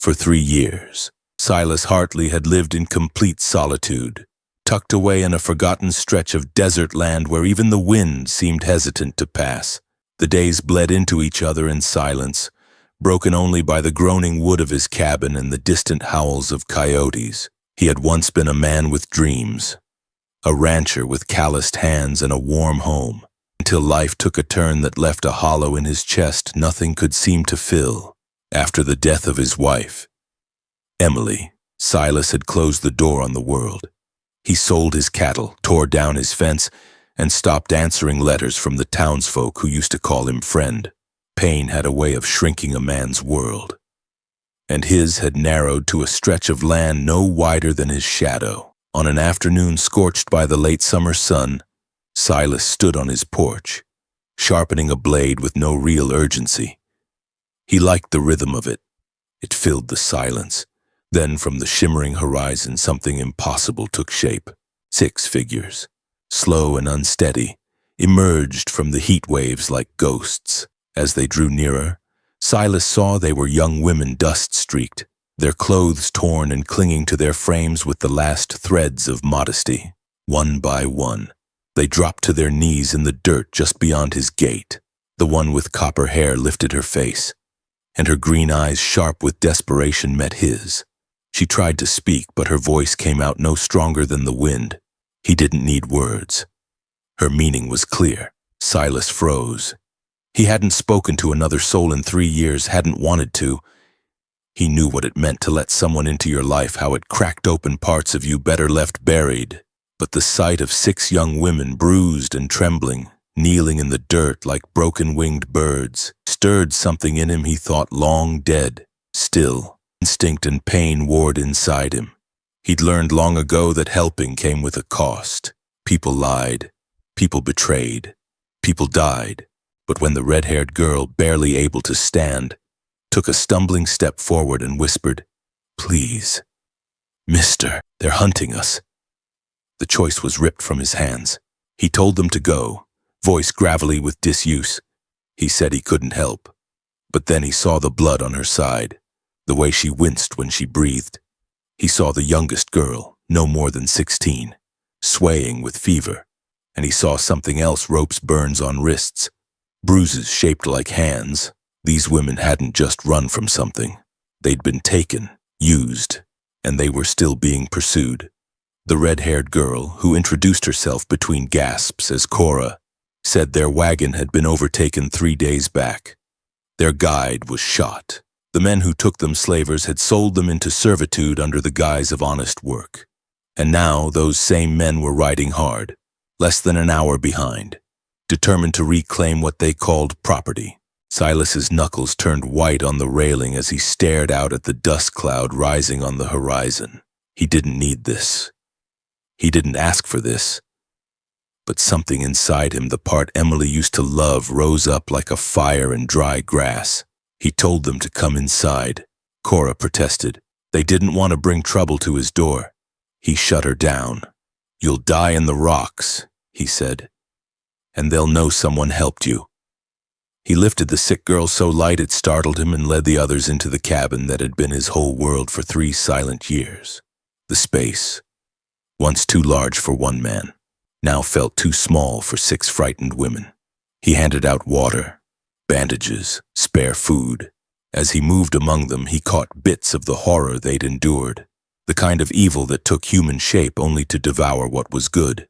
For 3 years, Silas Hartley had lived in complete solitude, tucked away in a forgotten stretch of desert land where even the wind seemed hesitant to pass. The days bled into each other in silence, broken only by the groaning wood of his cabin and the distant howls of coyotes. He had once been a man with dreams, a rancher with calloused hands and a warm home, until life took a turn that left a hollow in his chest nothing could seem to fill. After the death of his wife, Emily, Silas had closed the door on the world. He sold his cattle, tore down his fence, and stopped answering letters from the townsfolk who used to call him friend. Pain had a way of shrinking a man's world, and his had narrowed to a stretch of land no wider than his shadow. On an afternoon scorched by the late summer sun, Silas stood on his porch, sharpening a blade with no real urgency. He liked the rhythm of it. It filled the silence. Then from the shimmering horizon something impossible took shape. 6 figures, slow and unsteady, emerged from the heat waves like ghosts. As they drew nearer, Silas saw they were young women dust-streaked, their clothes torn and clinging to their frames with the last threads of modesty. One by one, they dropped to their knees in the dirt just beyond his gate. The one with copper hair lifted her face, and her green eyes, sharp with desperation, met his. She tried to speak, but her voice came out no stronger than the wind. He didn't need words. Her meaning was clear. Silas froze. He hadn't spoken to another soul in 3 years, hadn't wanted to. He knew what it meant to let someone into your life, how it cracked open parts of you better left buried. But the sight of 6 young women, bruised and trembling, kneeling in the dirt like broken-winged birds, stirred something in him he thought long dead. Still, instinct and pain warred inside him. He'd learned long ago that helping came with a cost. People lied, people betrayed, people died. But when the red-haired girl, barely able to stand, took a stumbling step forward and whispered, "Please, mister, they're hunting us," the choice was ripped from his hands. He told them to go, voice gravelly with disuse. He said he couldn't help. But then he saw the blood on her side, the way she winced when she breathed. He saw the youngest girl, no more than 16, swaying with fever, and he saw something else: ropes, burns on wrists, bruises shaped like hands. These women hadn't just run from something. They'd been taken, used, and they were still being pursued. The red-haired girl, who introduced herself between gasps as Cora, said their wagon had been overtaken 3 days back. Their guide was shot. The men who took them slavers had sold them into servitude under the guise of honest work. And now those same men were riding hard, less than an hour behind, determined to reclaim what they called property. Silas's knuckles turned white on the railing as he stared out at the dust cloud rising on the horizon. He didn't need this. He didn't ask for this. But something inside him, the part Emily used to love, rose up like a fire in dry grass. He told them to come inside. Cora protested. They didn't want to bring trouble to his door. He shut her down. "You'll die in the rocks," he said, "and they'll know someone helped you." He lifted the sick girl so light it startled him and led the others into the cabin that had been his whole world for 3 silent years. The space, once too large for one man, now felt too small for 6 frightened women. He handed out water, bandages, spare food. As he moved among them, he caught bits of the horror they'd endured, the kind of evil that took human shape only to devour what was good.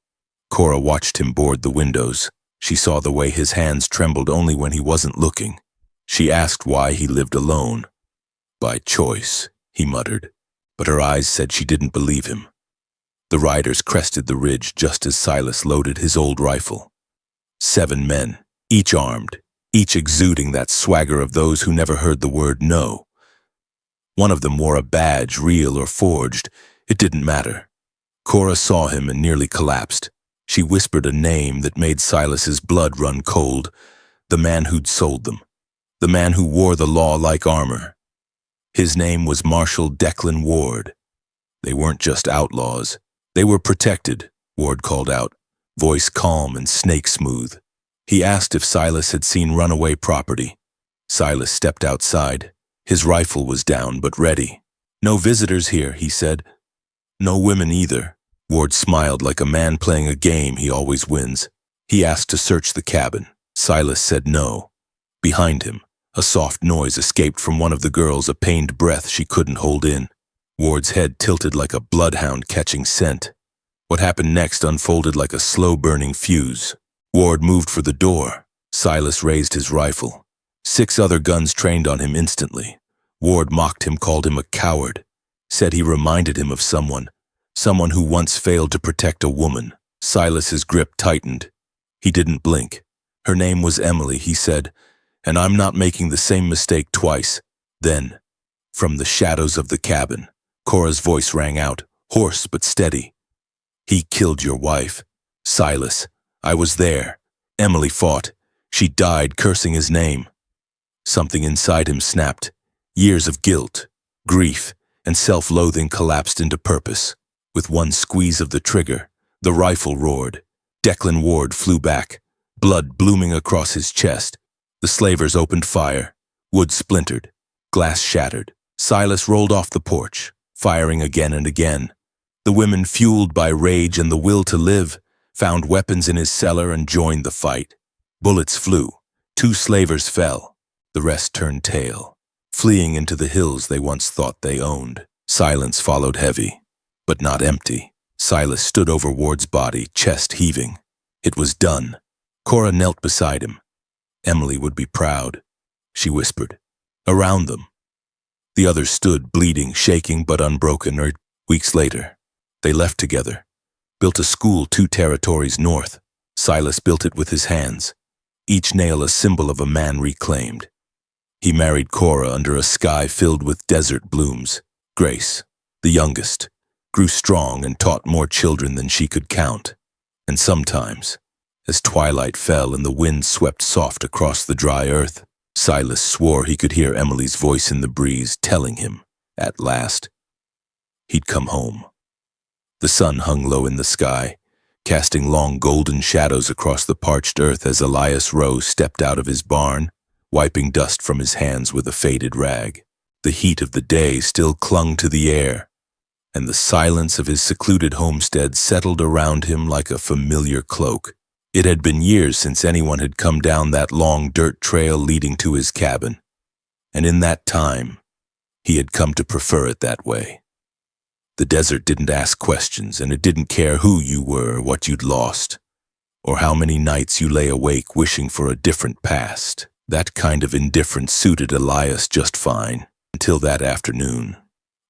Cora watched him board the windows. She saw the way his hands trembled only when he wasn't looking. She asked why he lived alone. "By choice," he muttered, but her eyes said she didn't believe him. The riders crested the ridge just as Silas loaded his old rifle. 7 men, each armed, each exuding that swagger of those who never heard the word no. One of them wore a badge, real or forged. It didn't matter. Cora saw him and nearly collapsed. She whispered a name that made Silas's blood run cold. The man who'd sold them. The man who wore the law like armor. His name was Marshal Declan Ward. They weren't just outlaws. They were protected, Ward called out, voice calm and snake-smooth. He asked if Silas had seen runaway property. Silas stepped outside. His rifle was down but ready. "No visitors here," he said. "No women either." Ward smiled like a man playing a game he always wins. He asked to search the cabin. Silas said no. Behind him, a soft noise escaped from one of the girls, a pained breath she couldn't hold in. Ward's head tilted like a bloodhound catching scent. What happened next unfolded like a slow-burning fuse. Ward moved for the door. Silas raised his rifle. 6 other guns trained on him instantly. Ward mocked him, called him a coward, said he reminded him of someone who once failed to protect a woman. Silas's grip tightened. He didn't blink. "Her name was Emily," he said, "and I'm not making the same mistake twice." Then, from the shadows of the cabin, Cora's voice rang out, hoarse but steady. "He killed your wife. Silas, I was there. Emily fought. She died cursing his name." Something inside him snapped. Years of guilt, grief, and self-loathing collapsed into purpose. With one squeeze of the trigger, the rifle roared. Declan Ward flew back, blood blooming across his chest. The slavers opened fire. Wood splintered. Glass shattered. Silas rolled off the porch, firing again and again. The women, fueled by rage and the will to live, found weapons in his cellar and joined the fight. Bullets flew. 2 slavers fell. The rest turned tail, fleeing into the hills they once thought they owned. Silence followed, heavy, but not empty. Silas stood over Ward's body, chest heaving. It was done. Cora knelt beside him. Emily would be proud, she whispered. Around them, the others stood, bleeding, shaking but unbroken. Weeks later, they left together, built a school 2 territories north. Silas built it with his hands, each nail a symbol of a man reclaimed. He married Cora under a sky filled with desert blooms. Grace, the youngest, grew strong and taught more children than she could count. And sometimes, as twilight fell and the wind swept soft across the dry earth, Silas swore he could hear Emily's voice in the breeze telling him, at last, he'd come home. The sun hung low in the sky, casting long golden shadows across the parched earth as Elias Rowe stepped out of his barn, wiping dust from his hands with a faded rag. The heat of the day still clung to the air, and the silence of his secluded homestead settled around him like a familiar cloak. It had been years since anyone had come down that long dirt trail leading to his cabin, and in that time, he had come to prefer it that way. The desert didn't ask questions, and it didn't care who you were or what you'd lost, or how many nights you lay awake wishing for a different past. That kind of indifference suited Elias just fine, until that afternoon.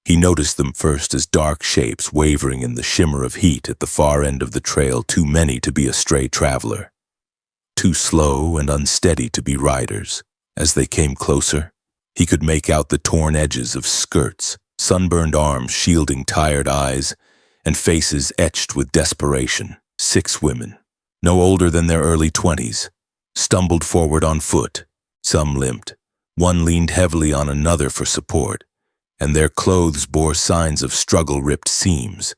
He noticed them first as dark shapes wavering in the shimmer of heat at the far end of the trail, too many to be a stray traveler, too slow and unsteady to be riders. As they came closer, he could make out the torn edges of skirts, sunburned arms shielding tired eyes, and faces etched with desperation. 6 women, no older than their early 20s, stumbled forward on foot. Some limped. One leaned heavily on another for support, and their clothes bore signs of struggle-ripped seams.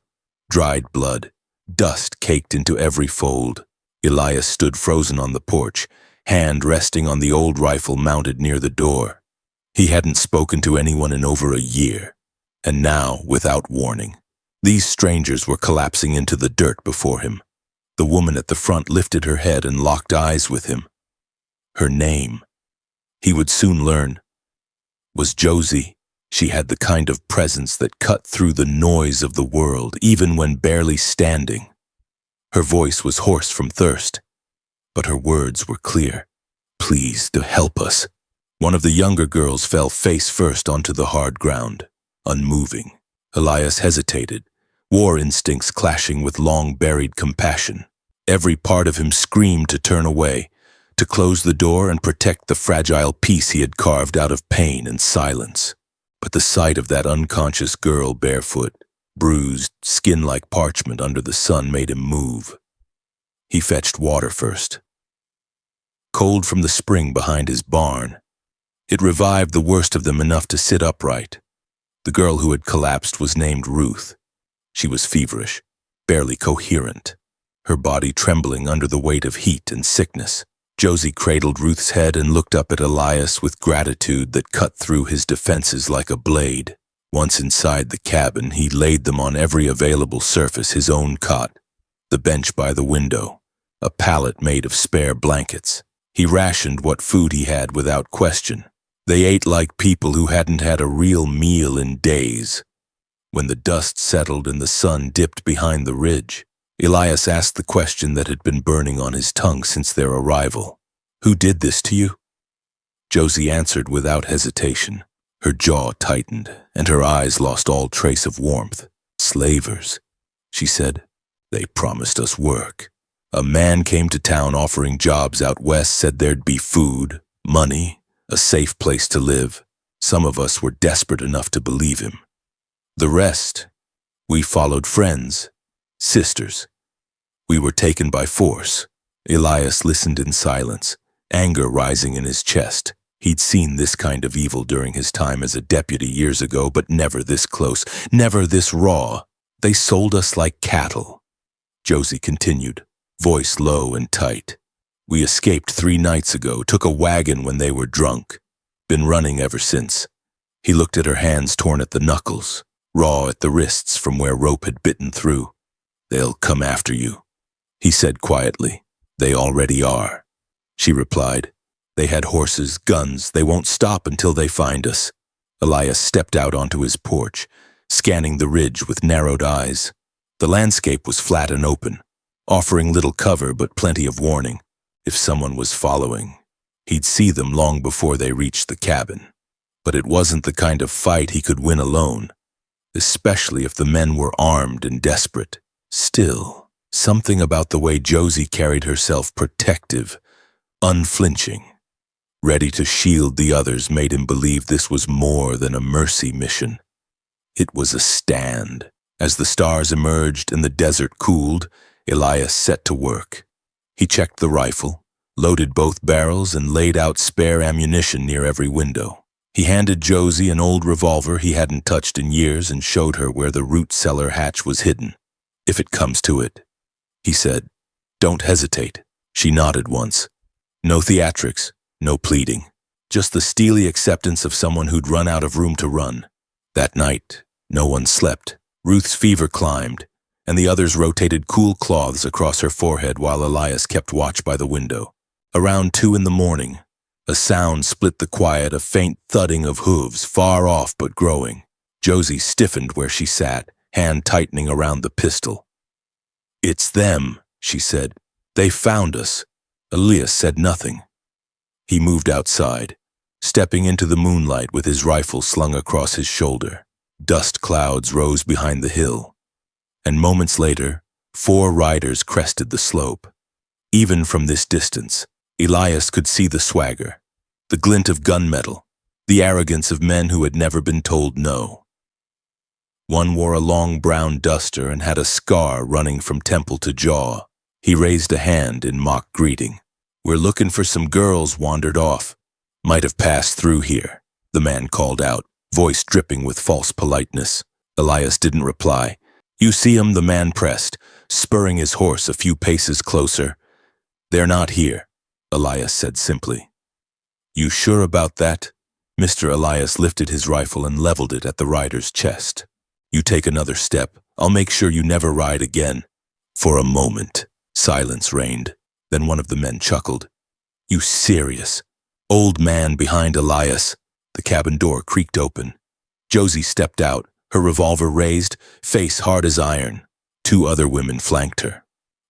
Dried blood, dust caked into every fold. Elias stood frozen on the porch, hand resting on the old rifle mounted near the door. He hadn't spoken to anyone in over a year, and now, without warning, these strangers were collapsing into the dirt before him. The woman at the front lifted her head and locked eyes with him. Her name, he would soon learn, was Josie. She had the kind of presence that cut through the noise of the world, even when barely standing. Her voice was hoarse from thirst, but her words were clear. "Please, to help us." One of the younger girls fell face first onto the hard ground, unmoving. Elias hesitated, war instincts clashing with long-buried compassion. Every part of him screamed to turn away, to close the door and protect the fragile peace he had carved out of pain and silence. But the sight of that unconscious girl barefoot, bruised, skin like parchment under the sun made him move. He fetched water first, cold from the spring behind his barn. It revived the worst of them enough to sit upright. The girl who had collapsed was named Ruth. She was feverish, barely coherent, her body trembling under the weight of heat and sickness. Josie cradled Ruth's head and looked up at Elias with gratitude that cut through his defenses like a blade. Once inside the cabin, he laid them on every available surface: his own cot, the bench by the window, a pallet made of spare blankets. He rationed what food he had without question. They ate like people who hadn't had a real meal in days. When the dust settled and the sun dipped behind the ridge, Elias asked the question that had been burning on his tongue since their arrival. "Who did this to you?" Josie answered without hesitation. Her jaw tightened, and her eyes lost all trace of warmth. "Slavers," she said. "They promised us work. A man came to town offering jobs out west, said there'd be food, money, a safe place to live. Some of us were desperate enough to believe him. The rest, we followed friends, sisters. We were taken by force." Elias listened in silence, anger rising in his chest. He'd seen this kind of evil during his time as a deputy years ago, but never this close, never this raw. "They sold us like cattle," Josie continued, voice low and tight. "We escaped 3 nights ago, took a wagon when they were drunk. Been running ever since." He looked at her hands torn at the knuckles, raw at the wrists from where rope had bitten through. "They'll come after you," he said quietly. "They already are," she replied. "They had horses, guns. They won't stop until they find us." Elias stepped out onto his porch, scanning the ridge with narrowed eyes. The landscape was flat and open, offering little cover but plenty of warning. If someone was following, he'd see them long before they reached the cabin. But it wasn't the kind of fight he could win alone, especially if the men were armed and desperate. Still, something about the way Josie carried herself, protective, unflinching, ready to shield the others, made him believe this was more than a mercy mission. It was a stand. As the stars emerged and the desert cooled, Elias set to work. He checked the rifle, loaded both barrels, and laid out spare ammunition near every window. He handed Josie an old revolver he hadn't touched in years and showed her where the root cellar hatch was hidden. "If it comes to it," he said, "don't hesitate." She nodded once. No theatrics, no pleading, just the steely acceptance of someone who'd run out of room to run. That night, no one slept. Ruth's fever climbed, and the others rotated cool cloths across her forehead while Elias kept watch by the window. Around 2 in the morning, a sound split the quiet, a faint thudding of hooves, far off but growing. Josie stiffened where she sat, hand tightening around the pistol. "It's them," she said. "They found us." Elias said nothing. He moved outside, stepping into the moonlight with his rifle slung across his shoulder. Dust clouds rose behind the hill, and moments later, 4 riders crested the slope. Even from this distance, Elias could see the swagger, the glint of gunmetal, the arrogance of men who had never been told no. One wore a long brown duster and had a scar running from temple to jaw. He raised a hand in mock greeting. "We're looking for some girls wandered off. Might have passed through here," the man called out, voice dripping with false politeness. Elias didn't reply. "You see 'em?" the man pressed, spurring his horse a few paces closer. "They're not here," Elias said simply. "You sure about that?" Mr. Elias lifted his rifle and leveled it at the rider's chest. "You take another step, I'll make sure you never ride again." For a moment, silence reigned. Then one of the men chuckled. "You serious?" Old man behind Elias. The cabin door creaked open. Josie stepped out, her revolver raised, face hard as iron. 2 other women flanked her,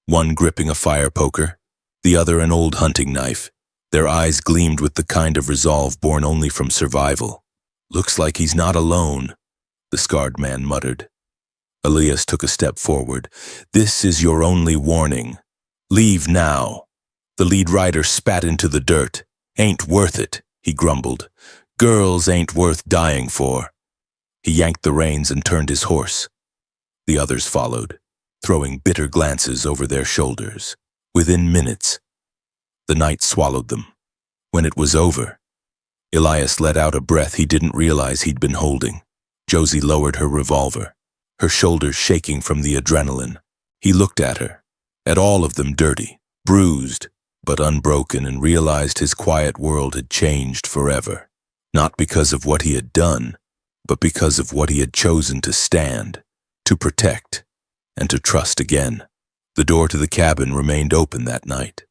one gripping a fire poker, the other an old hunting knife. Their eyes gleamed with the kind of resolve born only from survival. "Looks like he's not alone," the scarred man muttered. Elias took a step forward. "This is your only warning. Leave now." The lead rider spat into the dirt. "Ain't worth it," he grumbled. "Girls ain't worth dying for." He yanked the reins and turned his horse. The others followed, throwing bitter glances over their shoulders. Within minutes, the night swallowed them. When it was over, Elias let out a breath he didn't realize he'd been holding. Josie lowered her revolver, her shoulders shaking from the adrenaline. He looked at her, at all of them dirty, bruised, but unbroken, and realized his quiet world had changed forever. Not because of what he had done, but because of what he had chosen to stand, to protect, and to trust again. The door to the cabin remained open that night,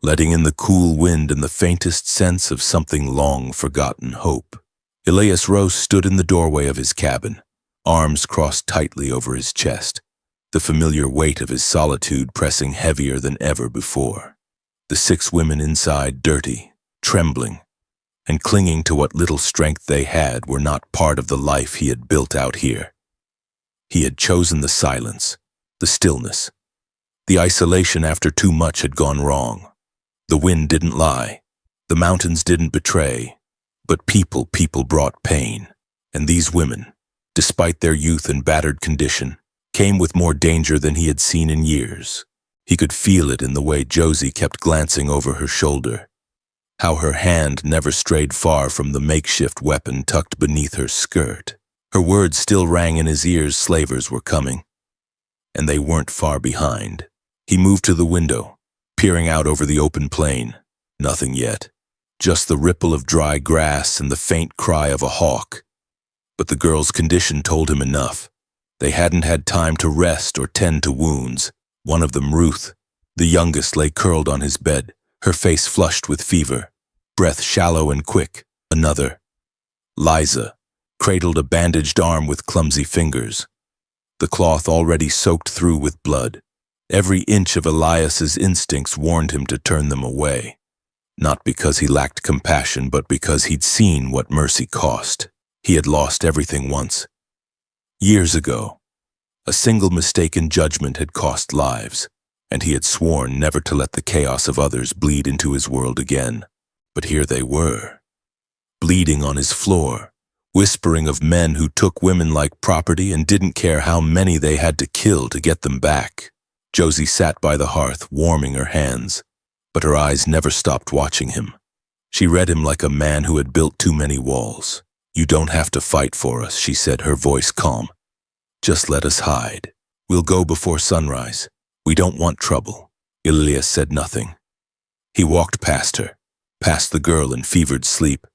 letting in the cool wind and the faintest sense of something long-forgotten hope. Elias Rose stood in the doorway of his cabin, arms crossed tightly over his chest, the familiar weight of his solitude pressing heavier than ever before. The 6 women inside, dirty, trembling, and clinging to what little strength they had, were not part of the life he had built out here. He had chosen the silence, the stillness, the isolation after too much had gone wrong. The wind didn't lie, the mountains didn't betray, but people brought pain. And these women, despite their youth and battered condition, came with more danger than he had seen in years. He could feel it in the way Josie kept glancing over her shoulder, how her hand never strayed far from the makeshift weapon tucked beneath her skirt. Her words still rang in his ears. Slavers were coming, and they weren't far behind. He moved to the window, peering out over the open plain. Nothing yet, just the ripple of dry grass and the faint cry of a hawk. But the girl's condition told him enough. They hadn't had time to rest or tend to wounds. One of them, Ruth, the youngest, lay curled on his bed, her face flushed with fever, breath shallow and quick. Another, Liza, cradled a bandaged arm with clumsy fingers, the cloth already soaked through with blood. Every inch of Elias's instincts warned him to turn them away, not because he lacked compassion, but because he'd seen what mercy cost. He had lost everything once. Years ago, a single mistake in judgment had cost lives, and he had sworn never to let the chaos of others bleed into his world again. But here they were, bleeding on his floor, whispering of men who took women like property and didn't care how many they had to kill to get them back. Josie sat by the hearth, warming her hands, but her eyes never stopped watching him. She read him like a man who had built too many walls. "You don't have to fight for us," she said, her voice calm. "Just let us hide. We'll go before sunrise. We don't want trouble." Elias said nothing. He walked past her, past the girl in fevered sleep,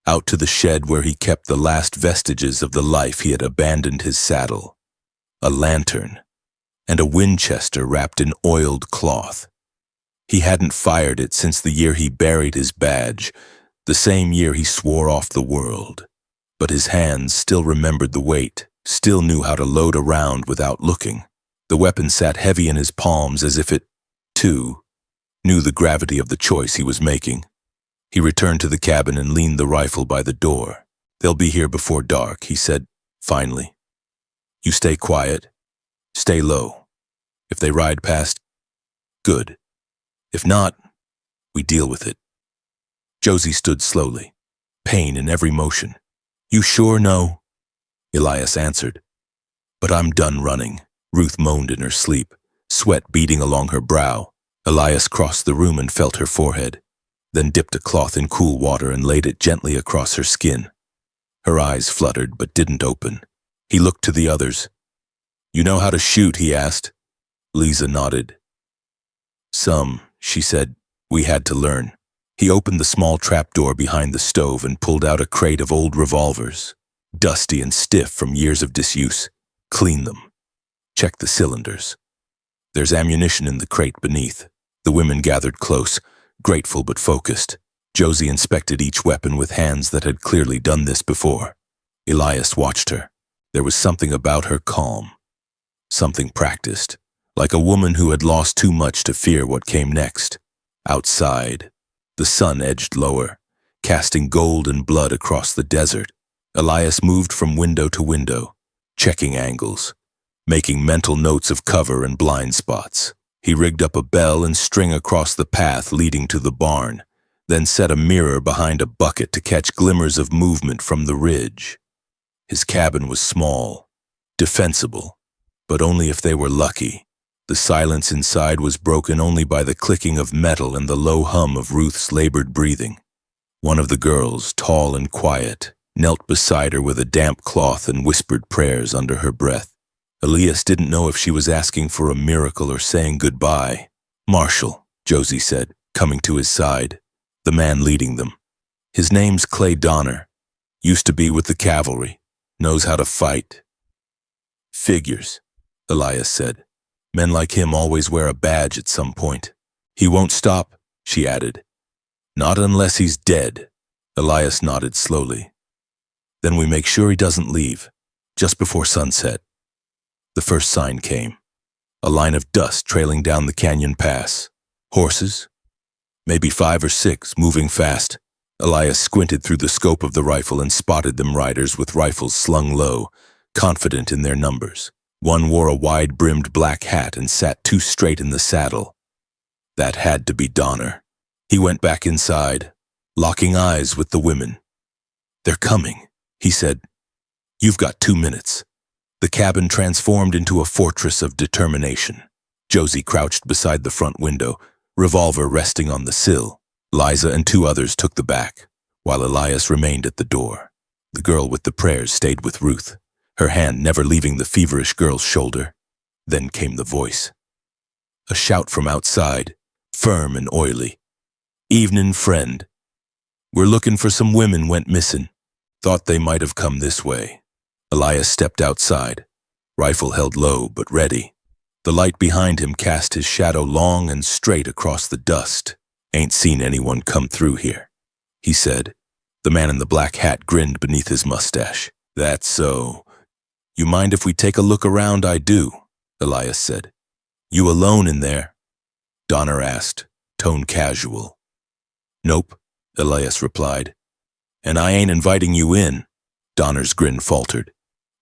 out to the shed where he kept the last vestiges of the life he had abandoned: his saddle, a lantern, and a Winchester wrapped in oiled cloth. He hadn't fired it since the year he buried his badge, the same year he swore off the world. But his hands still remembered the weight, still knew how to load a round without looking. The weapon sat heavy in his palms, as if it, too, knew the gravity of the choice he was making. He returned to the cabin and leaned the rifle by the door. "They'll be here before dark," he said, finally. "You stay quiet. Stay low. If they ride past, good. If not, we deal with it." Josie stood slowly, pain in every motion. "You sure know?" Elias answered. "But I'm done running," Ruth moaned in her sleep, sweat beading along her brow. Elias crossed the room and felt her forehead, then dipped a cloth in cool water and laid it gently across her skin. Her eyes fluttered but didn't open. He looked to the others. "You know how to shoot?" he asked. Lisa nodded. "Some," she said. "We had to learn." He opened the small trapdoor behind the stove and pulled out a crate of old revolvers, dusty and stiff from years of disuse. "Clean them. Check the cylinders. There's ammunition in the crate beneath." The women gathered close, grateful but focused. Josie inspected each weapon with hands that had clearly done this before. Elias watched her. There was something about her calm, something practiced, like a woman who had lost too much to fear what came next. Outside, the sun edged lower, casting gold and blood across the desert. Elias moved from window to window, checking angles, making mental notes of cover and blind spots. He rigged up a bell and string across the path leading to the barn, then set a mirror behind a bucket to catch glimmers of movement from the ridge. His cabin was small, defensible, but only if they were lucky. The silence inside was broken only by the clicking of metal and the low hum of Ruth's labored breathing. One of the girls, tall and quiet, knelt beside her with a damp cloth and whispered prayers under her breath. Elias didn't know if she was asking for a miracle or saying goodbye. "Marshall," Josie said, coming to his side, the man leading them. His name's Clay Donner. Used to be with the cavalry. Knows how to fight. Figures, Elias said. Men like him always wear a badge at some point. He won't stop, she added. Not unless he's dead. Elias nodded slowly. Then we make sure he doesn't leave, just before sunset. The first sign came. A line of dust trailing down the canyon pass. Horses? Maybe 5 or 6, moving fast. Elias squinted through the scope of the rifle and spotted them riders with rifles slung low, confident in their numbers. One wore a wide-brimmed black hat and sat too straight in the saddle. That had to be Donner. He went back inside, locking eyes with the women. They're coming, he said. You've got 2 minutes. The cabin transformed into a fortress of determination. Josie crouched beside the front window, revolver resting on the sill. Liza and 2 others took the back, while Elias remained at the door. The girl with the prayers stayed with Ruth, her hand never leaving the feverish girl's shoulder. Then came the voice. A shout from outside, firm and oily. Evening, friend. We're looking for some women went missing. Thought they might have come this way. Elias stepped outside, rifle held low but ready. The light behind him cast his shadow long and straight across the dust. Ain't seen anyone come through here, he said. The man in the black hat grinned beneath his mustache. That's so. You mind if we take a look around? I do, Elias said. You alone in there? Donner asked, tone casual. Nope, Elias replied. And I ain't inviting you in. Donner's grin faltered.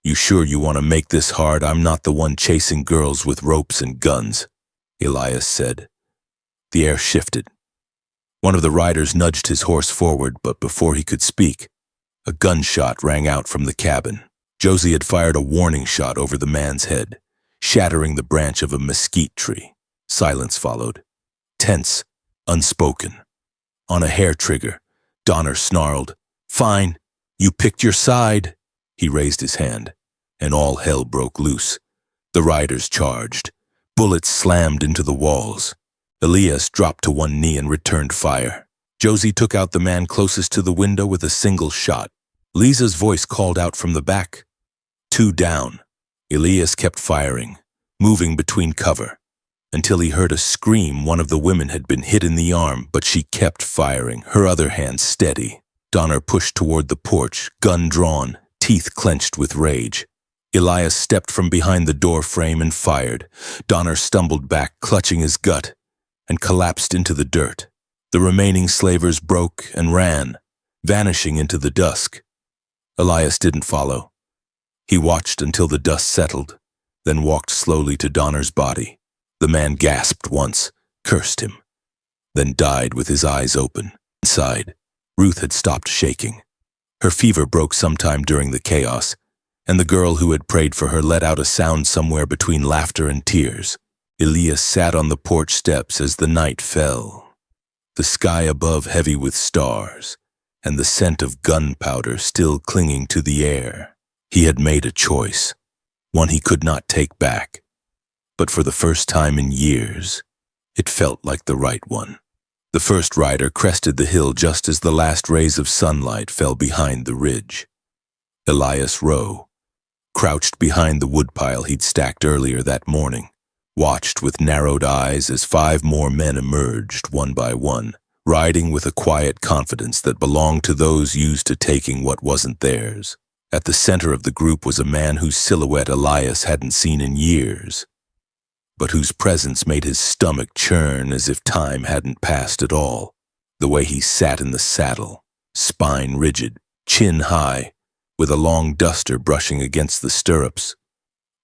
You sure you want to make this hard? I'm not the one chasing girls with ropes and guns, Elias said. The air shifted. One of the riders nudged his horse forward, but before he could speak, a gunshot rang out from the cabin. Josie had fired a warning shot over the man's head, shattering the branch of a mesquite tree. Silence followed. Tense, unspoken. On a hair trigger, Donner snarled, Fine, you picked your side. He raised his hand, and all hell broke loose. The riders charged. Bullets slammed into the walls. Elias dropped to one knee and returned fire. Josie took out the man closest to the window with a single shot. Lisa's voice called out from the back. 2 down. Elias kept firing, moving between cover, until he heard a scream. One of the women had been hit in the arm, but she kept firing, her other hand steady. Donner pushed toward the porch, gun drawn, teeth clenched with rage. Elias stepped from behind the door frame and fired. Donner stumbled back, clutching his gut, and collapsed into the dirt. The remaining slavers broke and ran, vanishing into the dusk. Elias didn't follow. He watched until the dust settled, then walked slowly to Donner's body. The man gasped once, cursed him, then died with his eyes open. Inside, Ruth had stopped shaking. Her fever broke sometime during the chaos, and the girl who had prayed for her let out a sound somewhere between laughter and tears. Elias sat on the porch steps as the night fell, the sky above heavy with stars, and the scent of gunpowder still clinging to the air. He had made a choice, one he could not take back. But for the first time in years, it felt like the right one. The first rider crested the hill just as the last rays of sunlight fell behind the ridge. Elias Rowe, crouched behind the woodpile he'd stacked earlier that morning, watched with narrowed eyes as 5 more men emerged one by one, riding with a quiet confidence that belonged to those used to taking what wasn't theirs. At the center of the group was a man whose silhouette Elias hadn't seen in years, but whose presence made his stomach churn as if time hadn't passed at all. The way he sat in the saddle, spine rigid, chin high, with a long duster brushing against the stirrups,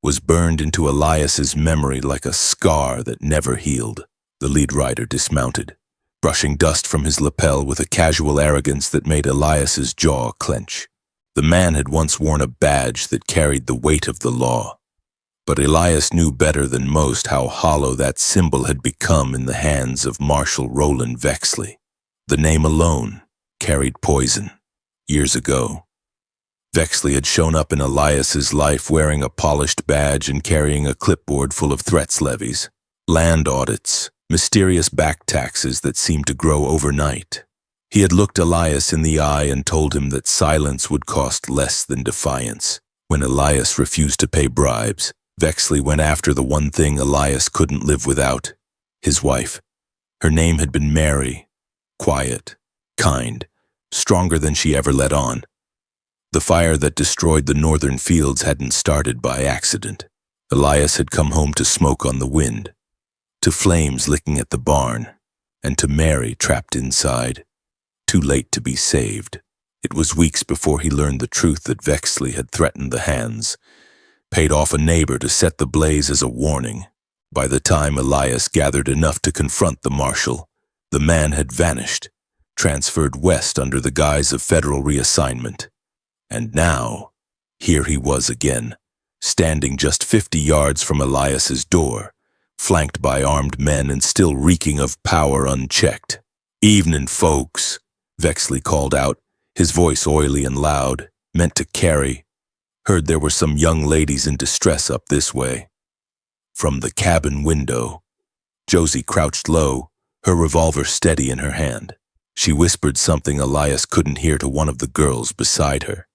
was burned into Elias's memory like a scar that never healed. The lead rider dismounted, brushing dust from his lapel with a casual arrogance that made Elias's jaw clench. The man had once worn a badge that carried the weight of the law, but Elias knew better than most how hollow that symbol had become in the hands of Marshal Roland Vexley. The name alone carried poison. Years ago, Vexley had shown up in Elias's life wearing a polished badge and carrying a clipboard full of threats levies, land audits, mysterious back taxes that seemed to grow overnight. He had looked Elias in the eye and told him that silence would cost less than defiance. When Elias refused to pay bribes, Vexley went after the one thing Elias couldn't live without: his wife. Her name had been Mary, quiet, kind, stronger than she ever let on. The fire that destroyed the northern fields hadn't started by accident. Elias had come home to smoke on the wind, to flames licking at the barn, and to Mary trapped inside, too late to be saved. It was weeks before he learned the truth that Vexley had threatened the hands, paid off a neighbor to set the blaze as a warning. By the time Elias gathered enough to confront the marshal, the man had vanished, transferred west under the guise of federal reassignment. And now, here he was again, standing just 50 yards from Elias's door, flanked by armed men and still reeking of power unchecked. "Evening, folks," Vexley called out, his voice oily and loud, meant to carry. "Heard there were some young ladies in distress up this way." From the cabin window, Josie crouched low, her revolver steady in her hand. She whispered something Elias couldn't hear to one of the girls beside her,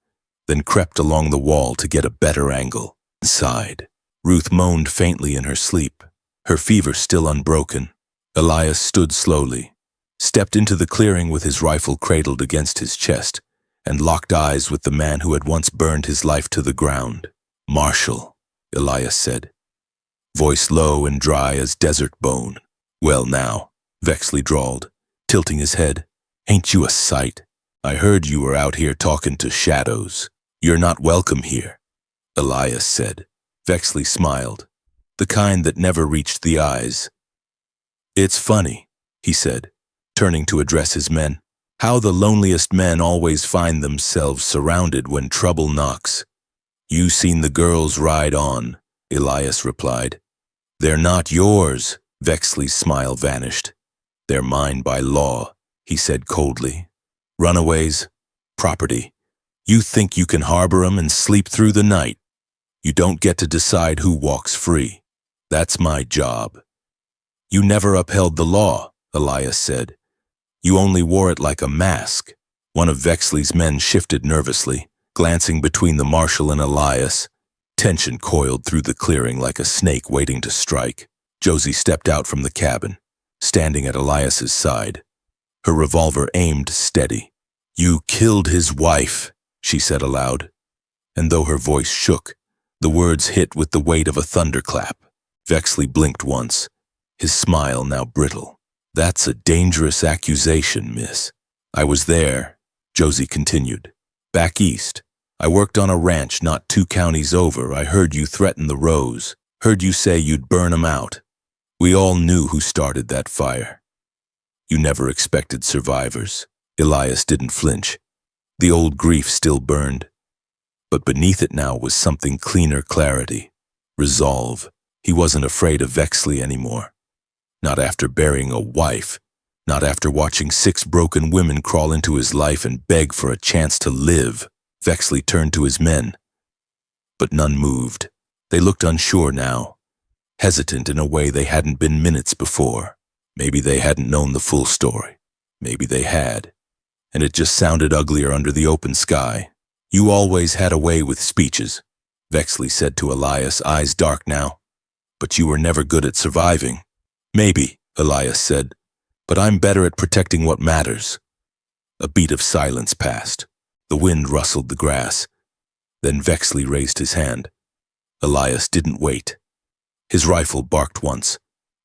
then crept along the wall to get a better angle. Inside, Ruth moaned faintly in her sleep, her fever still unbroken. Elias stood slowly, stepped into the clearing with his rifle cradled against his chest, and locked eyes with the man who had once burned his life to the ground. "Marshal," Elias said, voice low and dry as desert bone. "Well now," Vexley drawled, tilting his head, "ain't you a sight? I heard you were out here talking to shadows. You're not welcome here," Elias said. Vexley smiled, the kind that never reached the eyes. "It's funny," he said, turning to address his men, "how the loneliest men always find themselves surrounded when trouble knocks." "You seen the girls ride on," Elias replied. "They're not yours," Vexley's smile vanished. "They're mine by law," he said coldly. "Runaways, property. You think you can harbor 'em and sleep through the night. You don't get to decide who walks free. That's my job." "You never upheld the law," Elias said. "You only wore it like a mask." One of Vexley's men shifted nervously, glancing between the marshal and Elias. Tension coiled through the clearing like a snake waiting to strike. Josie stepped out from the cabin, standing at Elias's side, her revolver aimed steady. "You killed his wife," she said aloud. And though her voice shook, the words hit with the weight of a thunderclap. Vexley blinked once, his smile now brittle. "That's a dangerous accusation, miss." "I was there," Josie continued. "Back east. I worked on a ranch not 2 counties over. I heard you threaten the Rose. Heard you say you'd burn 'em out. We all knew who started that fire. You never expected survivors." Elias didn't flinch. The old grief still burned. But beneath it now was something cleaner clarity. Resolve. He wasn't afraid of Vexley anymore. Not after burying a wife. Not after watching 6 broken women crawl into his life and beg for a chance to live. Vexley turned to his men, but none moved. They looked unsure now, hesitant in a way they hadn't been minutes before. Maybe they hadn't known the full story. Maybe they had, and it just sounded uglier under the open sky. "You always had a way with speeches," Vexley said to Elias, eyes dark now. "But you were never good at surviving." "Maybe," Elias said, "but I'm better at protecting what matters." A beat of silence passed. The wind rustled the grass. Then Vexley raised his hand. Elias didn't wait. His rifle barked once,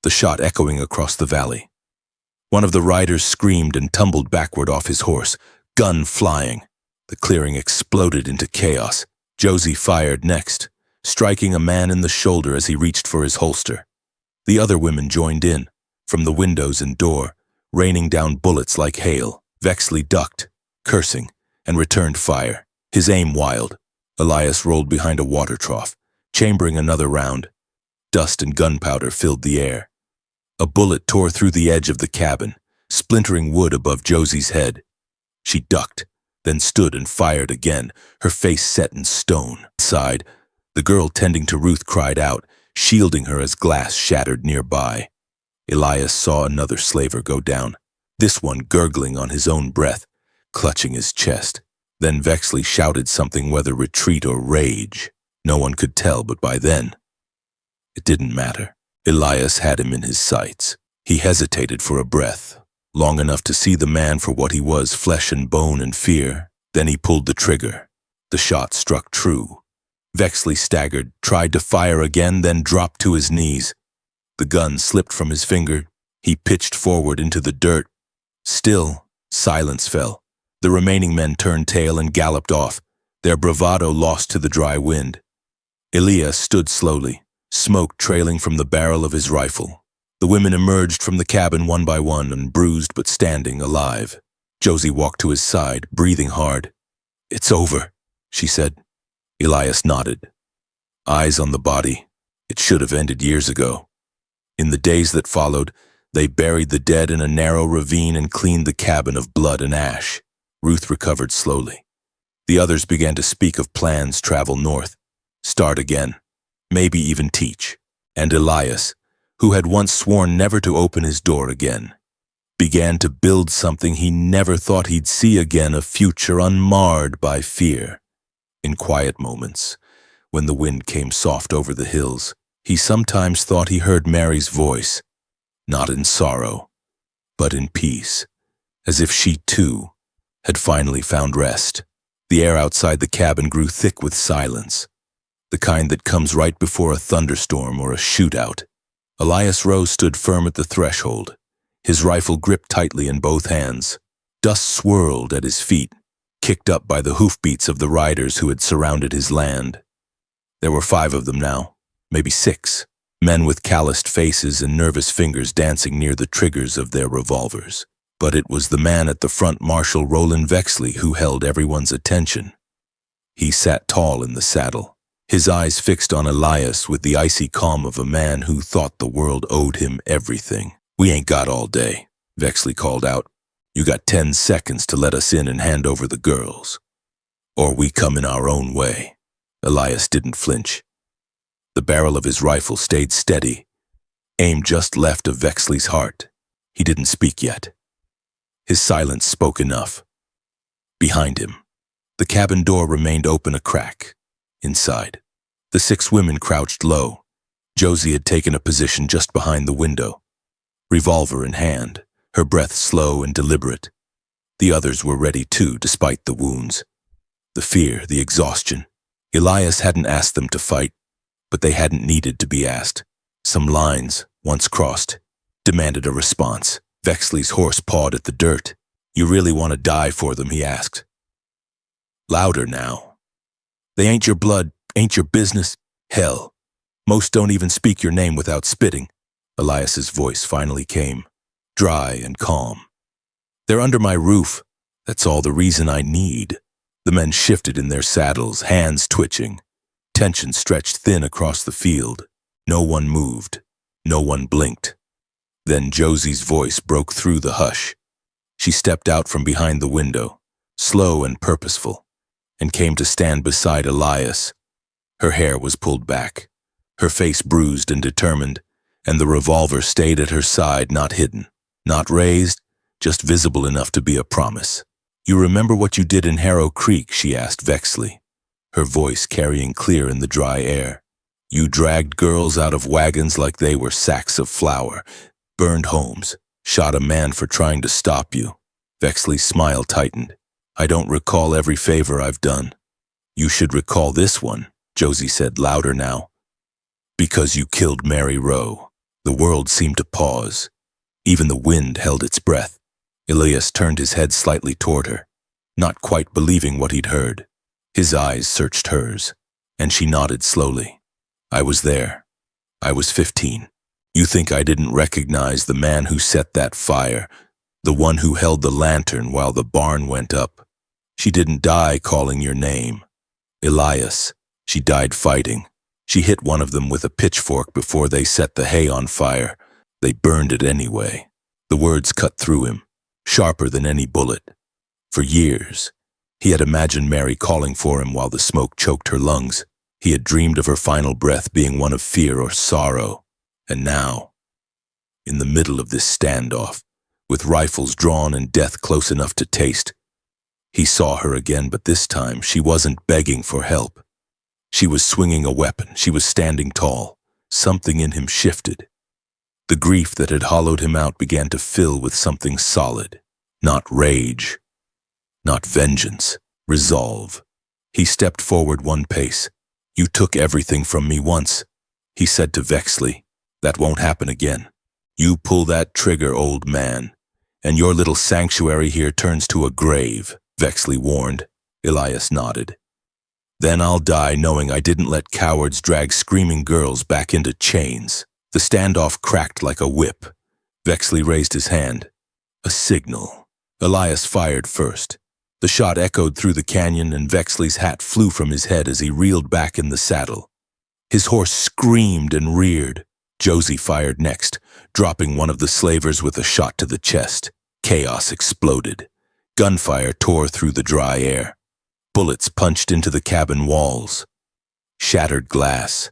the shot echoing across the valley. One of the riders screamed and tumbled backward off his horse, gun flying. The clearing exploded into chaos. Josie fired next, striking a man in the shoulder as he reached for his holster. The other women joined in, from the windows and door, raining down bullets like hail. Vexley ducked, cursing, and returned fire, his aim wild. Elias rolled behind a water trough, chambering another round. Dust and gunpowder filled the air. A bullet tore through the edge of the cabin, splintering wood above Josie's head. She ducked, then stood and fired again, her face set in stone. Inside, the girl tending to Ruth cried out, shielding her as glass shattered nearby. Elias saw another slaver go down, this one gurgling on his own breath, clutching his chest. Then Vexley shouted something, whether retreat or rage. No one could tell, but by then, it didn't matter. Elias had him in his sights. He hesitated for a breath, long enough to see the man for what he was, flesh and bone and fear. Then he pulled the trigger. The shot struck true. Vexley staggered, tried to fire again, then dropped to his knees. The gun slipped from his finger. He pitched forward into the dirt. Still, silence fell. The remaining men turned tail and galloped off, their bravado lost to the dry wind. Elias stood slowly, smoke trailing from the barrel of his rifle. The women emerged from the cabin one by one, unbruised but standing, alive. Josie walked to his side, breathing hard. "It's over," she said. Elias nodded. Eyes on the body. It should have ended years ago. In the days that followed, they buried the dead in a narrow ravine and cleaned the cabin of blood and ash. Ruth recovered slowly. The others began to speak of plans, travel north, start again, maybe even teach. And Elias, who had once sworn never to open his door again, began to build something he never thought he'd see again, a future unmarred by fear. In quiet moments, when the wind came soft over the hills, he sometimes thought he heard Mary's voice, not in sorrow, but in peace, as if she too had finally found rest. The air outside the cabin grew thick with silence, the kind that comes right before a thunderstorm or a shootout. Elias Rose stood firm at the threshold, his rifle gripped tightly in both hands. Dust swirled at his feet, kicked up by the hoofbeats of the riders who had surrounded his land. There were 5 of them now, maybe 6, men with calloused faces and nervous fingers dancing near the triggers of their revolvers. But it was the man at the front, Marshal Roland Vexley, who held everyone's attention. He sat tall in the saddle, his eyes fixed on Elias with the icy calm of a man who thought the world owed him everything. "We ain't got all day," Vexley called out. "You got 10 seconds to let us in and hand over the girls, or we come in our own way." Elias didn't flinch. The barrel of his rifle stayed steady, aim just left of Vexley's heart. He didn't speak yet. His silence spoke enough. Behind him, the cabin door remained open a crack. Inside, the 6 women crouched low. Josie had taken a position just behind the window, revolver in hand, her breath slow and deliberate. The others were ready too, despite the wounds, the fear, the exhaustion. Elias hadn't asked them to fight, but they hadn't needed to be asked. Some lines, once crossed, demanded a response. Vexley's horse pawed at the dirt. "You really want to die for them?" he asked. "Louder now. They ain't your blood, ain't your business. Hell, most don't even speak your name without spitting." Elias's voice finally came, dry and calm. "They're under my roof. That's all the reason I need." The men shifted in their saddles, hands twitching. Tension stretched thin across the field. No one moved. No one blinked. Then Josie's voice broke through the hush. She stepped out from behind the window, slow and purposeful, and came to stand beside Elias. Her hair was pulled back, her face bruised and determined, and the revolver stayed at her side, not hidden, not raised, just visible enough to be a promise. "You remember what you did in Harrow Creek?" she asked Vexley, her voice carrying clear in the dry air. "You dragged girls out of wagons like they were sacks of flour, burned homes, shot a man for trying to stop you." Vexley's smile tightened. "I don't recall every favor I've done." "You should recall this one," Josie said, louder now. "Because you killed Mary Rowe." The world seemed to pause. Even the wind held its breath. Elias turned his head slightly toward her, not quite believing what he'd heard. His eyes searched hers, and she nodded slowly. "I was there. I was 15. You think I didn't recognize the man who set that fire, the one who held the lantern while the barn went up? She didn't die calling your name, Elias. She died fighting. She hit one of them with a pitchfork before they set the hay on fire. They burned it anyway." The words cut through him, sharper than any bullet. For years, he had imagined Mary calling for him while the smoke choked her lungs. He had dreamed of her final breath being one of fear or sorrow. And now, in the middle of this standoff, with rifles drawn and death close enough to taste. He saw her again, but this time she wasn't begging for help. She was swinging a weapon. She was standing tall. Something in him shifted. The grief that had hollowed him out began to fill with something solid. Not rage, not vengeance, resolve. He stepped forward one pace. "You took everything from me once," he said to Vexley. "That won't happen again. You pull that trigger, old man, and your little sanctuary here turns to a grave," Vexley warned. Elias nodded. "Then I'll die knowing I didn't let cowards drag screaming girls back into chains." The standoff cracked like a whip. Vexley raised his hand. A signal. Elias fired first. The shot echoed through the canyon, and Vexley's hat flew from his head as he reeled back in the saddle. His horse screamed and reared. Josie fired next, dropping one of the slavers with a shot to the chest. Chaos exploded. Gunfire tore through the dry air. Bullets punched into the cabin walls, shattered glass,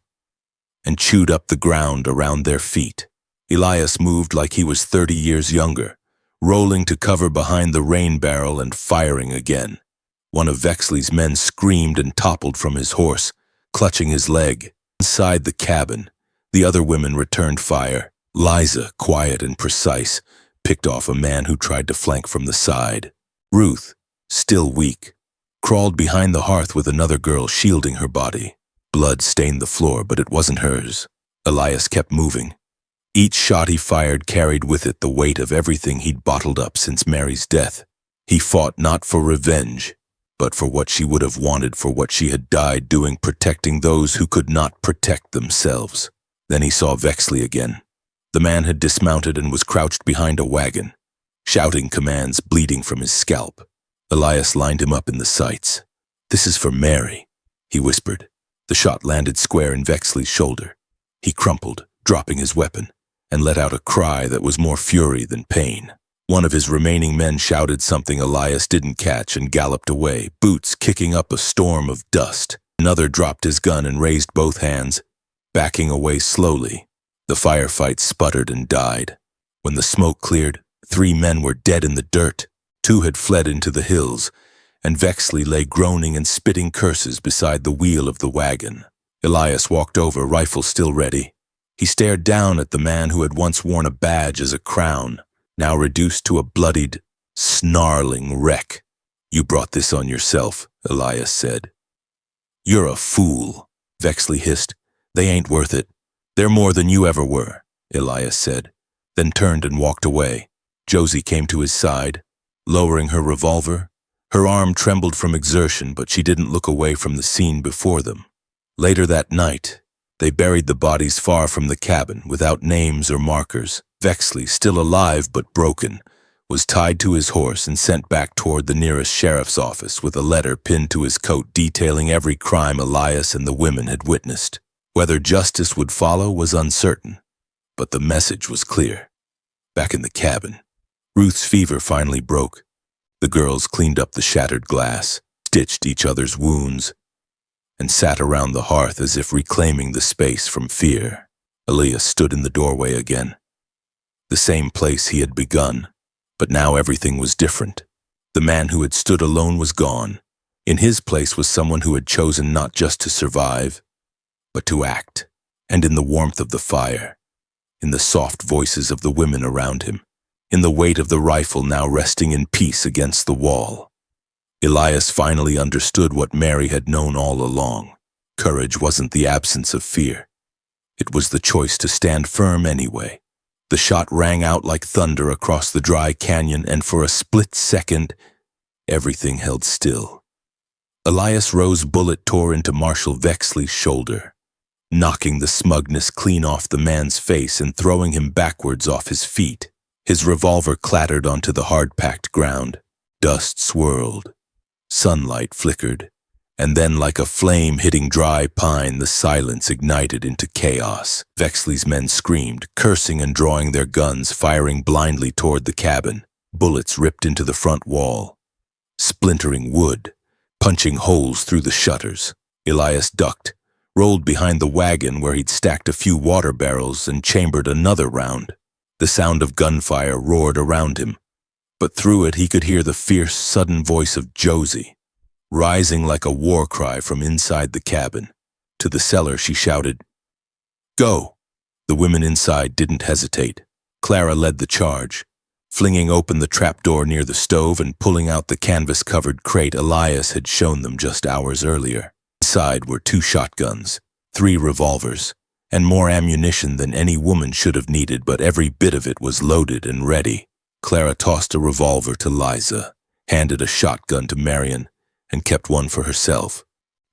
and chewed up the ground around their feet. Elias moved like he was 30 years younger, rolling to cover behind the rain barrel and firing again. One of Vexley's men screamed and toppled from his horse, clutching his leg. Inside the cabin, the other women returned fire. Liza, quiet and precise, picked off a man who tried to flank from the side. Ruth, still weak, crawled behind the hearth with another girl shielding her body. Blood stained the floor, but it wasn't hers. Elias kept moving. Each shot he fired carried with it the weight of everything he'd bottled up since Mary's death. He fought not for revenge, but for what she would have wanted, for what she had died doing, protecting those who could not protect themselves. Then he saw Vexley again. The man had dismounted and was crouched behind a wagon, shouting commands bleeding from his scalp. Elias lined him up in the sights. "This is for Mary," he whispered. The shot landed square in Vexley's shoulder. He crumpled, dropping his weapon, and let out a cry that was more fury than pain. One of his remaining men shouted something Elias didn't catch and galloped away, boots kicking up a storm of dust. Another dropped his gun and raised both hands, backing away slowly. The firefight sputtered and died. When the smoke cleared, 3 men were dead in the dirt. 2 had fled into the hills, and Vexley lay groaning and spitting curses beside the wheel of the wagon. Elias walked over, rifle still ready. He stared down at the man who had once worn a badge as a crown, now reduced to a bloodied, snarling wreck. "You brought this on yourself," Elias said. "You're a fool," Vexley hissed. "They ain't worth it. They're more than you ever were," Elias said, then turned and walked away. Josie came to his side, lowering her revolver. Her arm trembled from exertion, but she didn't look away from the scene before them. Later that night, they buried the bodies far from the cabin, without names or markers. Vexley, still alive but broken, was tied to his horse and sent back toward the nearest sheriff's office with a letter pinned to his coat detailing every crime Elias and the women had witnessed. Whether justice would follow was uncertain, but the message was clear. Back in the cabin, Ruth's fever finally broke. The girls cleaned up the shattered glass, stitched each other's wounds, and sat around the hearth as if reclaiming the space from fear. Elias stood in the doorway again. The same place he had begun, but now everything was different. The man who had stood alone was gone. In his place was someone who had chosen not just to survive, but to act. And in the warmth of the fire, in the soft voices of the women around him, in the weight of the rifle now resting in peace against the wall, Elias finally understood what Mary had known all along. Courage wasn't the absence of fear. It was the choice to stand firm anyway. The shot rang out like thunder across the dry canyon, and for a split second, everything held still. Elias' rose bullet tore into Marshal Vexley's shoulder, knocking the smugness clean off the man's face and throwing him backwards off his feet. His revolver clattered onto the hard-packed ground. Dust swirled. Sunlight flickered. And then, like a flame hitting dry pine, the silence ignited into chaos. Vexley's men screamed, cursing and drawing their guns, firing blindly toward the cabin. Bullets ripped into the front wall, splintering wood, punching holes through the shutters. Elias ducked, rolled behind the wagon where he'd stacked a few water barrels, and chambered another round. The sound of gunfire roared around him, but through it he could hear the fierce, sudden voice of Josie, rising like a war cry from inside the cabin. To the cellar she shouted, "Go!" The women inside didn't hesitate. Clara led the charge, flinging open the trapdoor near the stove and pulling out the canvas-covered crate Elias had shown them just hours earlier. Inside were 2 shotguns, 3 revolvers, and more ammunition than any woman should have needed, but every bit of it was loaded and ready. Clara tossed a revolver to Liza, handed a shotgun to Marion, and kept one for herself.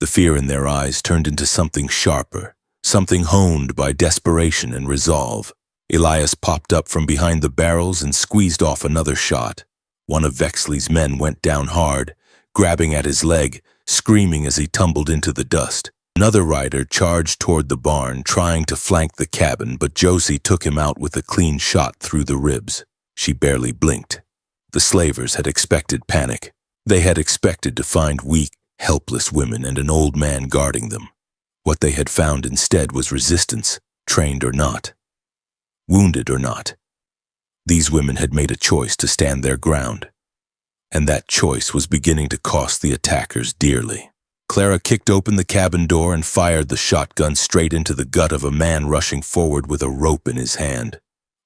The fear in their eyes turned into something sharper, something honed by desperation and resolve. Elias popped up from behind the barrels and squeezed off another shot. One of Vexley's men went down hard, grabbing at his leg, screaming as he tumbled into the dust. Another rider charged toward the barn, trying to flank the cabin, but Josie took him out with a clean shot through the ribs. She barely blinked. The slavers had expected panic. They had expected to find weak, helpless women and an old man guarding them. What they had found instead was resistance, trained or not, wounded or not. These women had made a choice to stand their ground, and that choice was beginning to cost the attackers dearly. Clara kicked open the cabin door and fired the shotgun straight into the gut of a man rushing forward with a rope in his hand.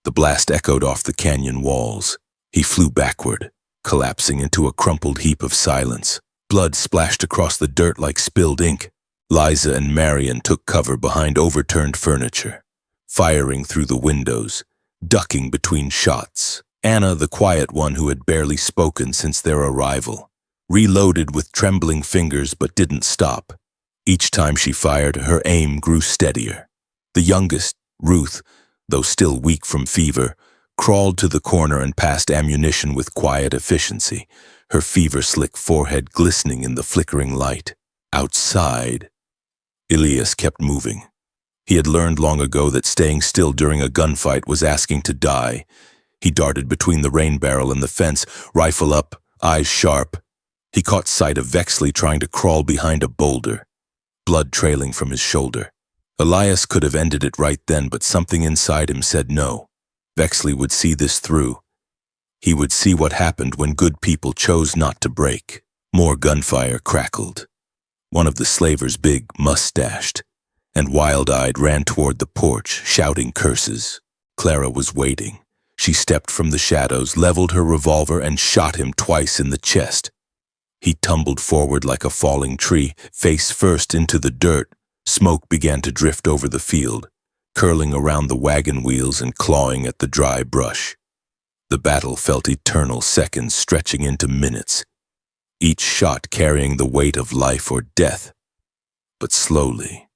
The blast echoed off the canyon walls. He flew backward, collapsing into a crumpled heap of silence. Blood splashed across the dirt like spilled ink. Liza and Marion took cover behind overturned furniture, firing through the windows, ducking between shots. Anna, the quiet one who had barely spoken since their arrival, reloaded with trembling fingers but didn't stop. Each time she fired, her aim grew steadier. The youngest, Ruth, though still weak from fever, crawled to the corner and passed ammunition with quiet efficiency, her fever-slick forehead glistening in the flickering light. Outside, Elias kept moving. He had learned long ago that staying still during a gunfight was asking to die. He darted between the rain barrel and the fence, rifle up, eyes sharp. He caught sight of Vexley trying to crawl behind a boulder, blood trailing from his shoulder. Elias could have ended it right then, but something inside him said no. Vexley would see this through. He would see what happened when good people chose not to break. More gunfire crackled. One of the slavers, big, mustached, and wild-eyed, ran toward the porch, shouting curses. Clara was waiting. She stepped from the shadows, leveled her revolver, and shot him twice in the chest. He tumbled forward like a falling tree, face first into the dirt. Smoke began to drift over the field, curling around the wagon wheels and clawing at the dry brush. The battle felt eternal, seconds stretching into minutes, each shot carrying the weight of life or death. But slowly,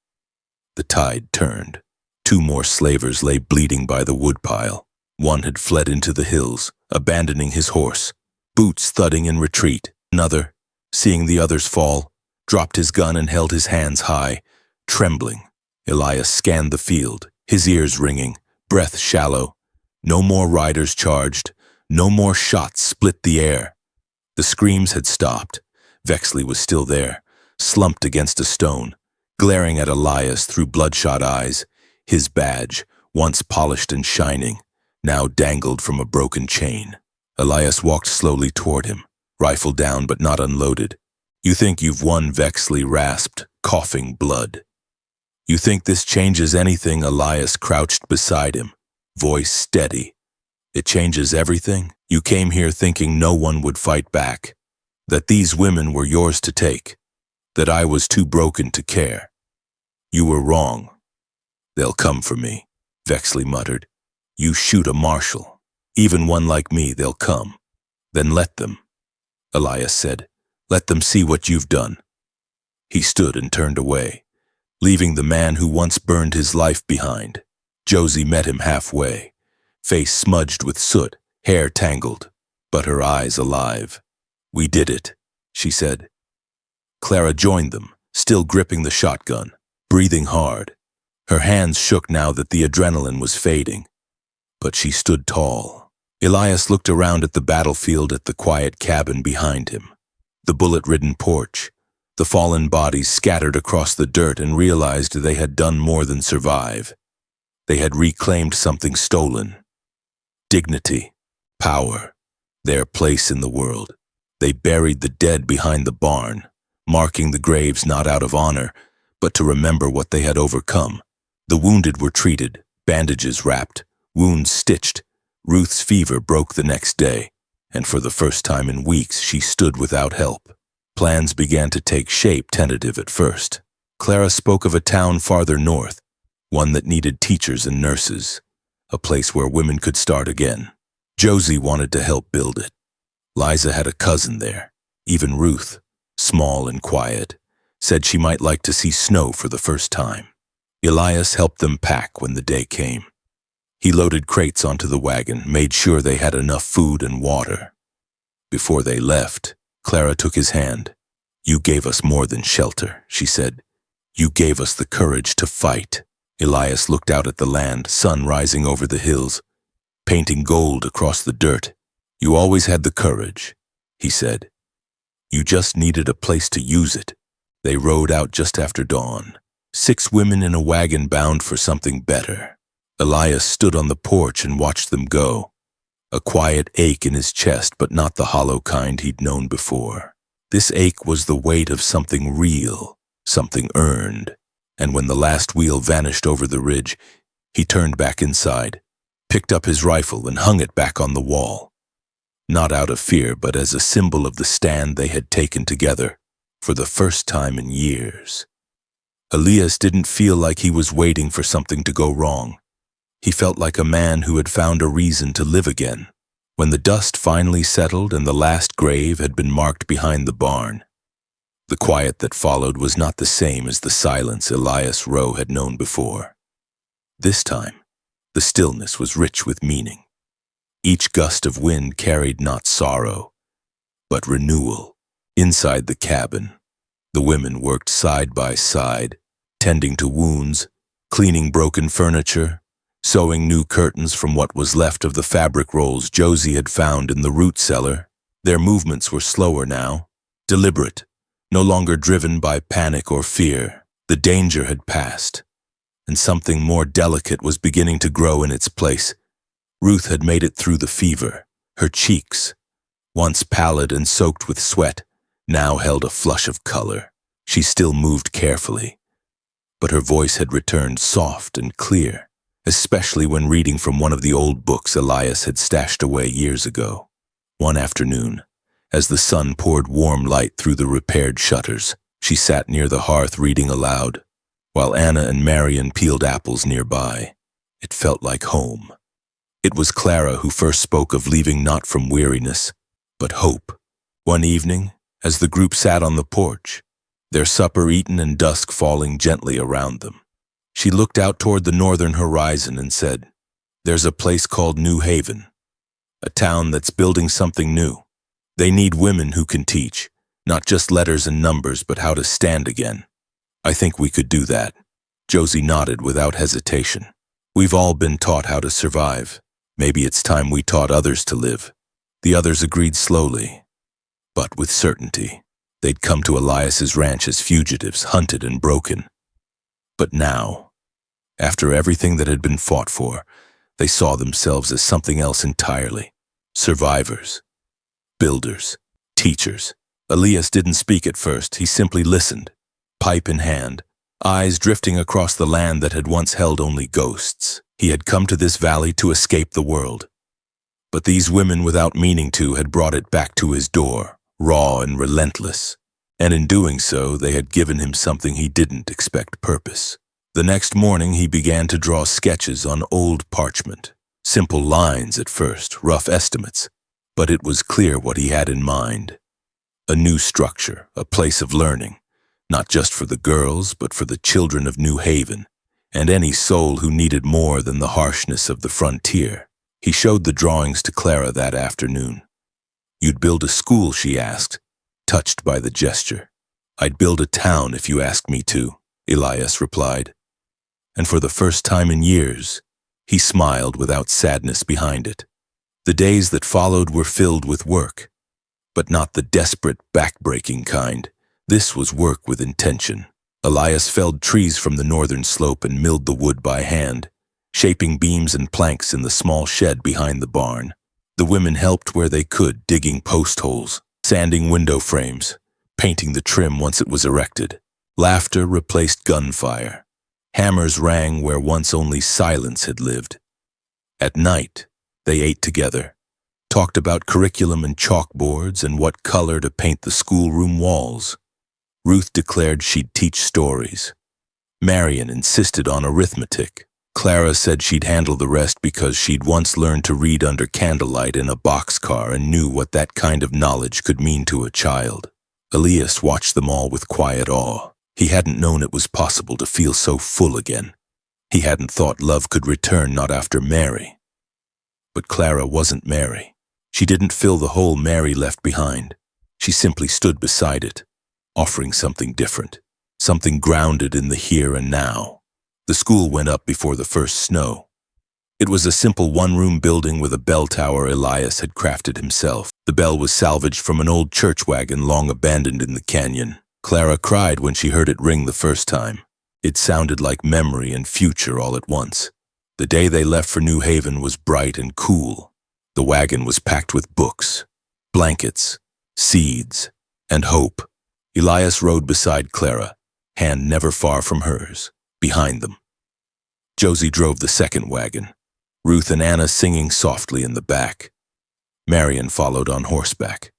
the tide turned. 2 more slavers lay bleeding by the woodpile. One had fled into the hills, abandoning his horse, boots thudding in retreat. Another, seeing the others fall, dropped his gun and held his hands high, trembling. Elias scanned the field, his ears ringing, breath shallow. No more riders charged, no more shots split the air. The screams had stopped. Vexley was still there, slumped against a stone, glaring at Elias through bloodshot eyes. His badge, once polished and shining, now dangled from a broken chain. Elias walked slowly toward him, rifle down but not unloaded. "You think you've won?" Vexley rasped, coughing blood. "You think this changes anything?" Elias crouched beside him, voice steady. "It changes everything? You came here thinking no one would fight back, that these women were yours to take, that I was too broken to care. You were wrong. They'll come for me," Vexley muttered. "You shoot a marshal, even one like me, they'll come. Then let them," Elias said. "Let them see what you've done." He stood and turned away, leaving the man who once burned his life behind. Josie met him halfway, face smudged with soot, hair tangled, but her eyes alive. "We did it," she said. Clara joined them, still gripping the shotgun, breathing hard. Her hands shook now that the adrenaline was fading, but she stood tall. Elias looked around at the battlefield, at the quiet cabin behind him, the bullet-ridden porch, the fallen bodies scattered across the dirt, and realized they had done more than survive. They had reclaimed something stolen. dignity, power, their place in the world. They buried the dead behind the barn, marking the graves not out of honor, but to remember what they had overcome. The wounded were treated, bandages wrapped, wounds stitched. Ruth's fever broke the next day, and for the first time in weeks she stood without help. Plans began to take shape, tentative at first. Clara spoke of a town farther north, one that needed teachers and nurses, a place where women could start again. Josie wanted to help build it. Liza had a cousin there. Even Ruth, small and quiet, said she might like to see snow for the first time. Elias helped them pack when the day came. He loaded crates onto the wagon, made sure they had enough food and water. Before they left, Clara took his hand. "You gave us more than shelter," she said. "You gave us the courage to fight." Elias looked out at the land, sun rising over the hills, painting gold across the dirt. "You always had the courage," he said. "You just needed a place to use it." They rode out just after dawn, 6 women in a wagon bound for something better. Elias stood on the porch and watched them go, a quiet ache in his chest, but not the hollow kind he'd known before. This ache was the weight of something real, something earned. And when the last wheel vanished over the ridge, he turned back inside, picked up his rifle and hung it back on the wall. Not out of fear, but as a symbol of the stand they had taken together for the first time in years. Elias didn't feel like he was waiting for something to go wrong. He felt like a man who had found a reason to live again. When the dust finally settled and the last grave had been marked behind the barn, the quiet that followed was not the same as the silence Elias Rowe had known before. This time, the stillness was rich with meaning. Each gust of wind carried not sorrow, but renewal. Inside the cabin, the women worked side by side, tending to wounds, cleaning broken furniture, sewing new curtains from what was left of the fabric rolls Josie had found in the root cellar. Their movements were slower now, deliberate, no longer driven by panic or fear. The danger had passed, and something more delicate was beginning to grow in its place. Ruth had made it through the fever. Her cheeks, once pallid and soaked with sweat, now held a flush of color. She still moved carefully, but her voice had returned soft and clear, especially when reading from one of the old books Elias had stashed away years ago. One afternoon, as the sun poured warm light through the repaired shutters, she sat near the hearth reading aloud, while Anna and Marion peeled apples nearby. It felt like home. It was Clara who first spoke of leaving not from weariness, but hope. One evening, as the group sat on the porch, their supper eaten and dusk falling gently around them, she looked out toward the northern horizon and said, "There's a place called New Haven, a town that's building something new. They need women who can teach, not just letters and numbers, but how to stand again. I think we could do that." Josie nodded without hesitation. "We've all been taught how to survive. Maybe it's time we taught others to live." The others agreed slowly, but with certainty. They'd come to Elias's ranch as fugitives, hunted and broken. But now, after everything that had been fought for, they saw themselves as something else entirely. Survivors, builders, teachers. Elias didn't speak at first. He simply listened, pipe in hand, eyes drifting across the land that had once held only ghosts. He had come to this valley to escape the world. But these women, without meaning to, had brought it back to his door, raw and relentless. And in doing so, they had given him something he didn't expect: purpose. The next morning, he began to draw sketches on old parchment. Simple lines at first, rough estimates. But it was clear what he had in mind. A new structure, a place of learning, not just for the girls, but for the children of New Haven, and any soul who needed more than the harshness of the frontier. He showed the drawings to Clara that afternoon. "You'd build a school?" she asked, touched by the gesture. "I'd build a town if you asked me to," Elias replied. And for the first time in years, he smiled without sadness behind it. The days that followed were filled with work, but not the desperate, back-breaking kind. This was work with intention. Elias felled trees from the northern slope and milled the wood by hand. shaping beams and planks in the small shed behind the barn. The women helped where they could, digging post holes, sanding window frames, painting the trim once it was erected. Laughter replaced gunfire. Hammers rang where once only silence had lived. At night, they ate together, talked about curriculum and chalkboards and what color to paint the schoolroom walls. Ruth declared she'd teach stories. Marion insisted on arithmetic. Clara said she'd handle the rest because she'd once learned to read under candlelight in a boxcar and knew what that kind of knowledge could mean to a child. Elias watched them all with quiet awe. He hadn't known it was possible to feel so full again. He hadn't thought love could return, not after Mary. But Clara wasn't Mary. She didn't fill the hole Mary left behind. She simply stood beside it, offering something different, something grounded in the here and now. The school went up before the first snow. It was a simple one-room building with a bell tower Elias had crafted himself. The bell was salvaged from an old church wagon long abandoned in the canyon. Clara cried when she heard it ring the first time. It sounded like memory and future all at once. The day they left for New Haven was bright and cool. The wagon was packed with books, blankets, seeds, and hope. Elias rode beside Clara, hand never far from hers, behind them. Josie drove the second wagon, Ruth and Anna singing softly in the back. Marion followed on horseback,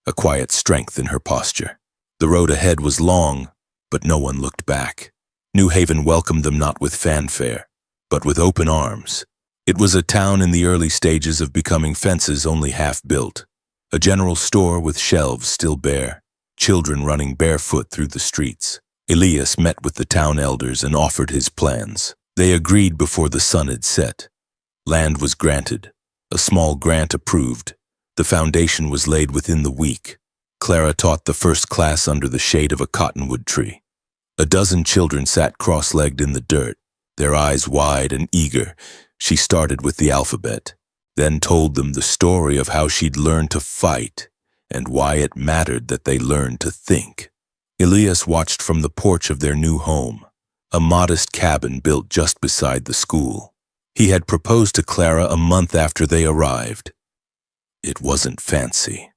a quiet strength in her posture. The road ahead was long, but no one looked back. New Haven welcomed them not with fanfare, but with open arms. It was a town in the early stages of becoming fences only half built, a general store with shelves still bare, children running barefoot through the streets. Elias met with the town elders and offered his plans. They agreed before the sun had set. Land was granted, a small grant approved. The foundation was laid within the week. Clara taught the first class under the shade of a cottonwood tree. A dozen children sat cross-legged in the dirt, their eyes wide and eager. She started with the alphabet, then told them the story of how she'd learned to fight and why it mattered that they learn to think. Elias watched from the porch of their new home, a modest cabin built just beside the school. He had proposed to Clara a month after they arrived. It wasn't fancy.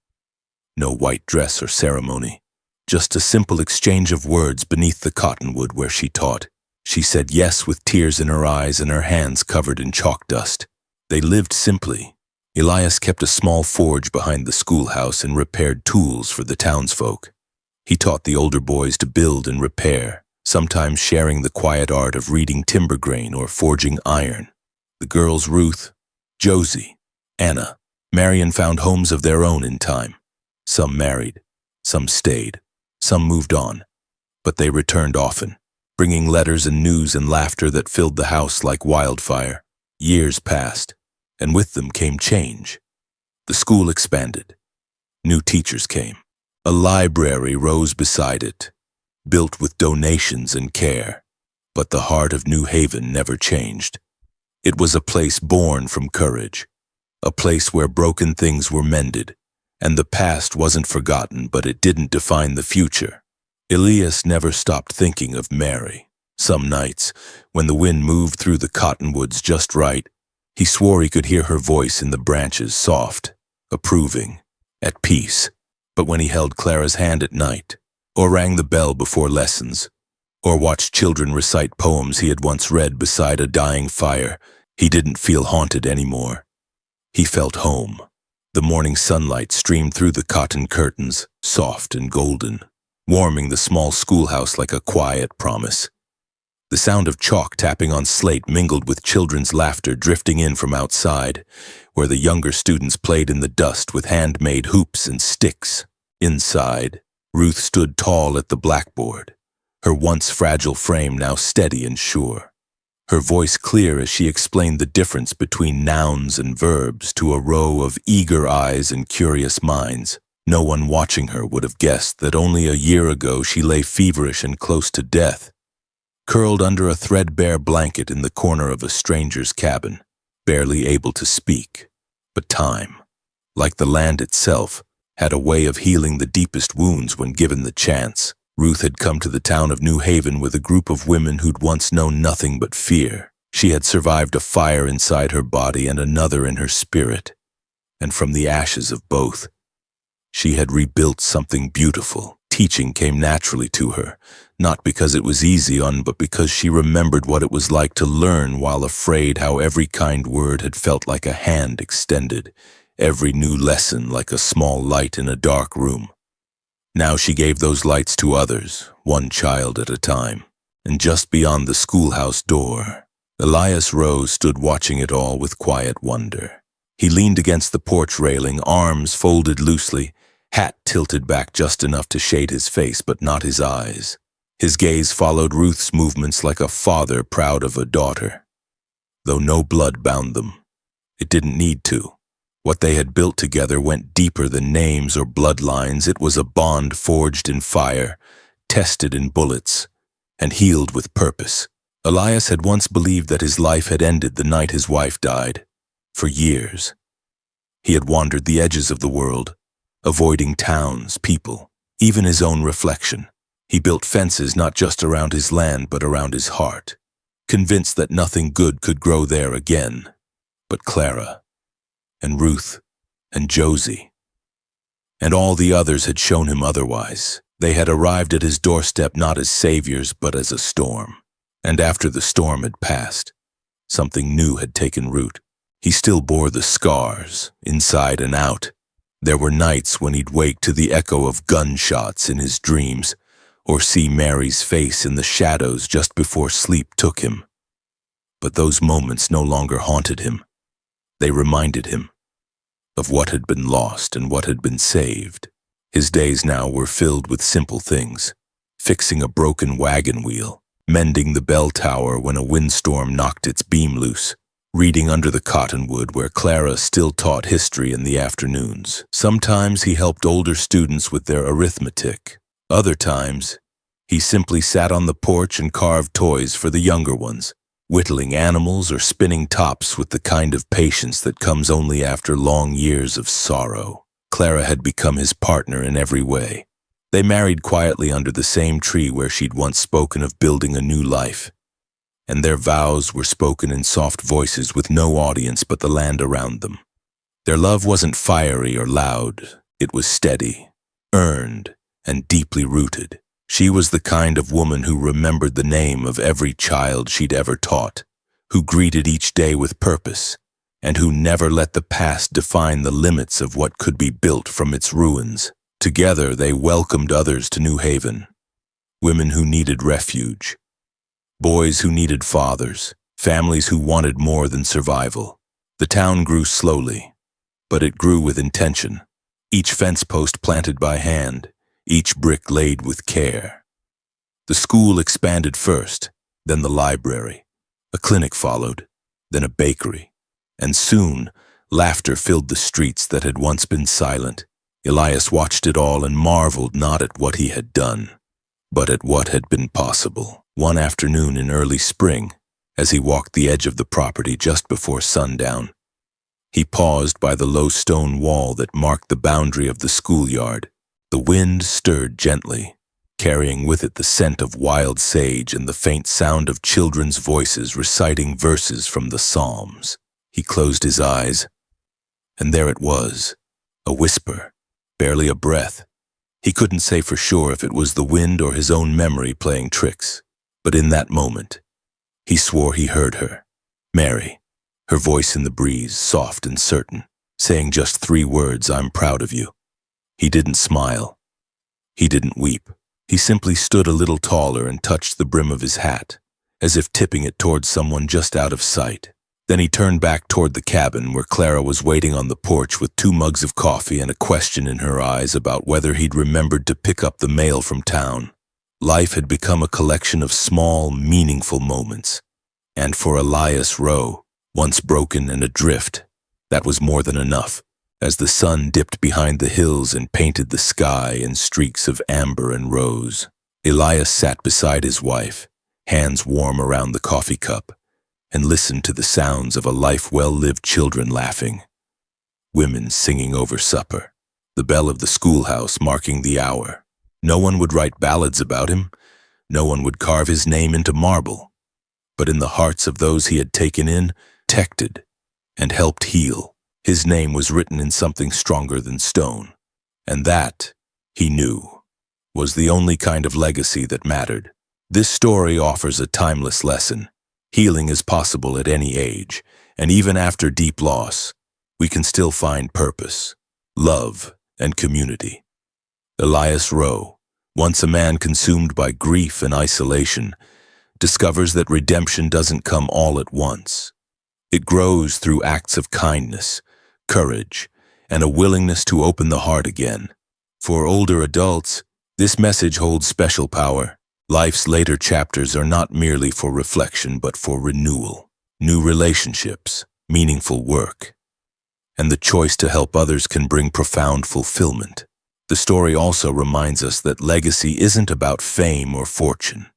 No white dress or ceremony, just a simple exchange of words beneath the cottonwood where she taught. She said yes with tears in her eyes and her hands covered in chalk dust. They lived simply. Elias kept a small forge behind the schoolhouse and repaired tools for the townsfolk. He taught the older boys to build and repair, sometimes sharing the quiet art of reading timber grain or forging iron. The girls, Ruth, Josie, Anna, Marion, found homes of their own in time. Some married, some stayed, some moved on, but they returned often, bringing letters and news and laughter that filled the house like wildfire. Years passed, and with them came change. The school expanded. New teachers came. A library rose beside it, built with donations and care. But the heart of New Haven never changed. It was a place born from courage, a place where broken things were mended, and the past wasn't forgotten, but it didn't define the future. Elias never stopped thinking of Mary. Some nights, when the wind moved through the cottonwoods just right, he swore he could hear her voice in the branches, soft, approving, at peace. But when he held Clara's hand at night, or rang the bell before lessons, or watched children recite poems he had once read beside a dying fire, he didn't feel haunted anymore. He felt home. The morning sunlight streamed through the cotton curtains, soft and golden, warming the small schoolhouse like a quiet promise. The sound of chalk tapping on slate mingled with children's laughter drifting in from outside, where the younger students played in the dust with handmade hoops and sticks. Inside, Ruth stood tall at the blackboard, her once fragile frame now steady and sure. Her voice clear as she explained the difference between nouns and verbs to a row of eager eyes and curious minds. No one watching her would have guessed that only a year ago she lay feverish and close to death, curled under a threadbare blanket in the corner of a stranger's cabin, barely able to speak. But time, like the land itself, had a way of healing the deepest wounds when given the chance. Ruth had come to the town of New Haven with a group of women who'd once known nothing but fear. She had survived a fire inside her body and another in her spirit, and from the ashes of both, she had rebuilt something beautiful. Teaching came naturally to her, not because it was easy but because she remembered what it was like to learn while afraid, how every kind word had felt like a hand extended, every new lesson like a small light in a dark room. Now she gave those lights to others, one child at a time. And just beyond the schoolhouse door, Elias Rowe stood watching it all with quiet wonder. He leaned against the porch railing, arms folded loosely, hat tilted back just enough to shade his face but not his eyes. His gaze followed Ruth's movements like a father proud of a daughter. Though no blood bound them, it didn't need to. What they had built together went deeper than names or bloodlines. It was a bond forged in fire, tested in bullets, and healed with purpose. Elias had once believed that his life had ended the night his wife died. For years, he had wandered the edges of the world, avoiding towns, people, even his own reflection. He built fences not just around his land but around his heart, convinced that nothing good could grow there again. But Clara, and Ruth, and Josie, and all the others had shown him otherwise. They had arrived at his doorstep not as saviors but as a storm. And after the storm had passed, something new had taken root. He still bore the scars, inside and out. There were nights when he'd wake to the echo of gunshots in his dreams, or see Mary's face in the shadows just before sleep took him. But those moments no longer haunted him. They reminded him of what had been lost and what had been saved. His days now were filled with simple things: fixing a broken wagon wheel, mending the bell tower when a windstorm knocked its beam loose, reading under the cottonwood where Clara still taught history in the afternoons. Sometimes he helped older students with their arithmetic. Other times, he simply sat on the porch and carved toys for the younger ones, whittling animals or spinning tops with the kind of patience that comes only after long years of sorrow. Clara had become his partner in every way. They married quietly under the same tree where she'd once spoken of building a new life, and their vows were spoken in soft voices with no audience but the land around them. Their love wasn't fiery or loud. It was steady, earned, and deeply rooted. She was the kind of woman who remembered the name of every child she'd ever taught, who greeted each day with purpose, and who never let the past define the limits of what could be built from its ruins. Together they welcomed others to New Haven, women who needed refuge, boys who needed fathers, families who wanted more than survival. The town grew slowly, but it grew with intention, each fence post planted by hand, each brick laid with care. The school expanded first, then the library. A clinic followed, then a bakery. And soon, laughter filled the streets that had once been silent. Elias watched it all and marveled not at what he had done, but at what had been possible. One afternoon in early spring, as he walked the edge of the property just before sundown, he paused by the low stone wall that marked the boundary of the schoolyard. The wind stirred gently, carrying with it the scent of wild sage and the faint sound of children's voices reciting verses from the Psalms. He closed his eyes, and there it was, a whisper, barely a breath. He couldn't say for sure if it was the wind or his own memory playing tricks, but in that moment, he swore he heard her, Mary, her voice in the breeze, soft and certain, saying just 3 words, "I'm proud of you." He didn't smile. He didn't weep. He simply stood a little taller and touched the brim of his hat, as if tipping it towards someone just out of sight. Then he turned back toward the cabin where Clara was waiting on the porch with 2 mugs of coffee and a question in her eyes about whether he'd remembered to pick up the mail from town. Life had become a collection of small, meaningful moments. And for Elias Rowe, once broken and adrift, that was more than enough. As the sun dipped behind the hills and painted the sky in streaks of amber and rose, Elias sat beside his wife, hands warm around the coffee cup, and listened to the sounds of a life well-lived, children laughing, women singing over supper, the bell of the schoolhouse marking the hour. No one would write ballads about him. No one would carve his name into marble. but in the hearts of those he had taken in, protected, and helped heal. His name was written in something stronger than stone, and that, he knew, was the only kind of legacy that mattered. This story offers a timeless lesson. Healing is possible at any age, and even after deep loss, we can still find purpose, love, and community. Elias Rowe, once a man consumed by grief and isolation, discovers that redemption doesn't come all at once. It grows through acts of kindness, courage, and a willingness to open the heart again. For older adults, this message holds special power. Life's later chapters are not merely for reflection but for renewal, new relationships, meaningful work, and the choice to help others can bring profound fulfillment. The story also reminds us that legacy isn't about fame or fortune.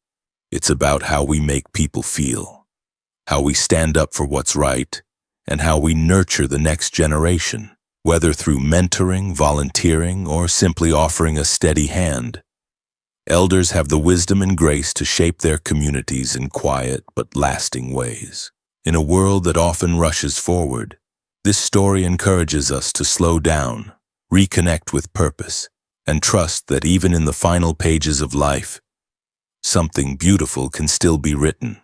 It's about how we make people feel, how we stand up for what's right, and how we nurture the next generation, whether through mentoring, volunteering, or simply offering a steady hand. Elders have the wisdom and grace to shape their communities in quiet but lasting ways. In a world that often rushes forward, this story encourages us to slow down, reconnect with purpose, and trust that even in the final pages of life, something beautiful can still be written.